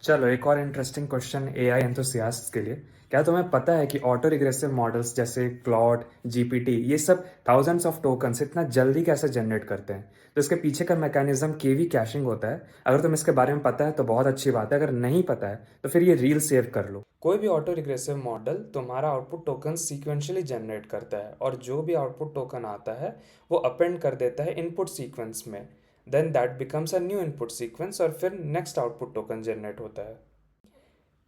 चलो एक और इंटरेस्टिंग क्वेश्चन एआई एंथुसियास्ट्स के लिए। क्या तुम्हें पता है कि ऑटो रिग्रेसिव मॉडल्स जैसे क्लॉड, जीपीटी ये सब थाउजेंड्स ऑफ टोकन्स इतना जल्दी कैसे जनरेट करते हैं? तो इसके पीछे का मैकेनिज्म केवी कैशिंग होता है। अगर तुम इसके बारे में पता है तो बहुत अच्छी बात है, अगर नहीं पता है तो फिर ये रील सेव कर लो। कोई भी ऑटो रिग्रेसिव मॉडल तुम्हारा आउटपुट टोकन सीक्वेंशियली जनरेट करता है और जो भी आउटपुट टोकन आता है वो अपेंड कर देता है इनपुट सीक्वेंस में। Then that becomes a new input sequence और फिर नेक्स्ट आउटपुट टोकन जनरेट होता है।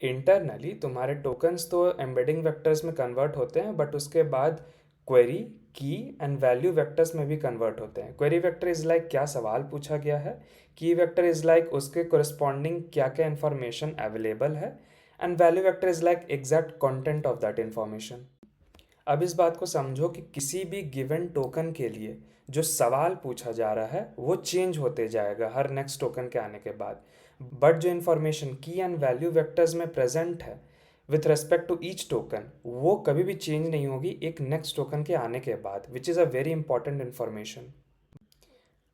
इंटरनली तुम्हारे टोकन्स तो एम्बेडिंग वेक्टर्स में कन्वर्ट होते हैं, बट उसके बाद क्वेरी, की एंड वैल्यू वेक्टर्स में भी कन्वर्ट होते हैं। क्वेरी वेक्टर इज लाइक क्या सवाल पूछा गया है, की वेक्टर इज लाइक उसके कोरिस्पॉन्डिंग क्या क्या इन्फॉर्मेशन अवेलेबल है, and value vector is like exact content of that information. अब इस बात को समझो कि किसी भी गिवन टोकन के लिए जो सवाल पूछा जा रहा है वो चेंज होते जाएगा हर नेक्स्ट टोकन के आने के बाद, बट जो information key and value vectors में प्रेजेंट है with respect to each token वो कभी भी चेंज नहीं होगी एक नेक्स्ट टोकन के आने के बाद, which is a very important information.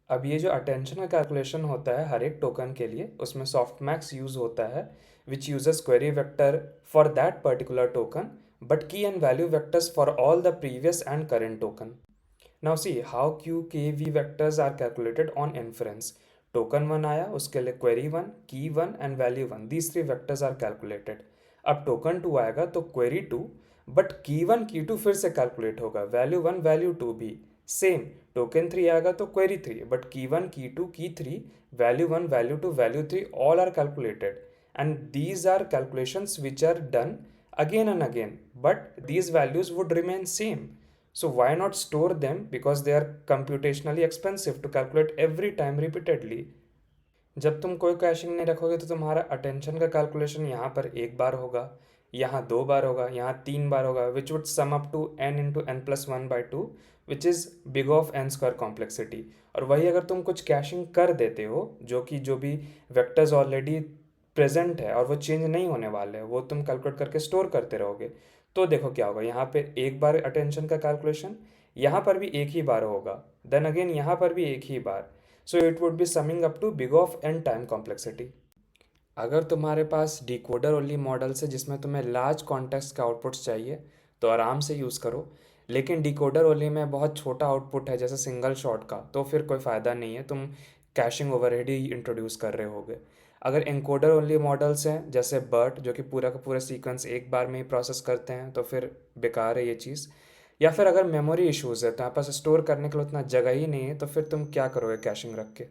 अब ये जो अटेंशन का कैलकुलेशन होता है हर एक टोकन के लिए, उसमें सॉफ्ट मैक्स यूज़ होता है which uses query vector for that particular token but key and value vectors for all the previous and current token. Now see how Q K V vectors are calculated on inference. Token one आया, उसके लिए query one, key one and value one, these three vectors are calculated. अब token two आएगा तो query two, but key one key two फिर से calculate होगा, value one value two भी सेम। टोकन थ्री आएगा तो query three, but key one key two key three, value one value two value three all are calculated, and these are calculations which are done again and again, but these values would remain same. So why not store them, because they are computationally expensive to calculate every time repeatedly. जब तुम कोई caching नहीं रखोगे तो तुम्हारा attention का calculation यहाँ पर एक बार होगा, यहाँ दो बार होगा, यहाँ तीन बार होगा, which would sum up to n into N plus one by two, which is big of N square complexity. और वही अगर तुम कुछ कैशिंग कर देते हो जो कि जो भी वेक्टर्स ऑलरेडी प्रेजेंट है और वो चेंज नहीं होने वाले हैं वो तुम कैलकुलेट करके स्टोर करते रहोगे, तो देखो क्या होगा, यहाँ पे एक बार अटेंशन का कैलकुलेशन, यहाँ पर भी एक ही बार होगा, देन अगेन यहाँ पर भी एक ही बार। So it would be summing up to big of N time complexity. अगर तुम्हारे पास डिकोडर ओनली मॉडल्स है जिसमें तुम्हें लार्ज कॉन्टेक्स्ट का आउटपुट्स चाहिए तो आराम से यूज़ करो, लेकिन डिकोडर ओनली में बहुत छोटा आउटपुट है जैसे सिंगल शॉट का, तो फिर कोई फ़ायदा नहीं है, तुम कैशिंग ओवरहेड ही इंट्रोड्यूस कर रहे होगे। अगर एनकोडर ओनली मॉडल्स हैं जैसे बर्ट जो कि पूरा का पूरा सीक्वेंस एक बार में ही प्रोसेस करते हैं तो फिर बेकार है ये चीज़। या फिर अगर मेमोरी इश्यूज़ है, तुम्हारे पास स्टोर करने के लिए उतना जगह ही नहीं है, तो फिर तुम क्या करोगे कैशिंग रख के।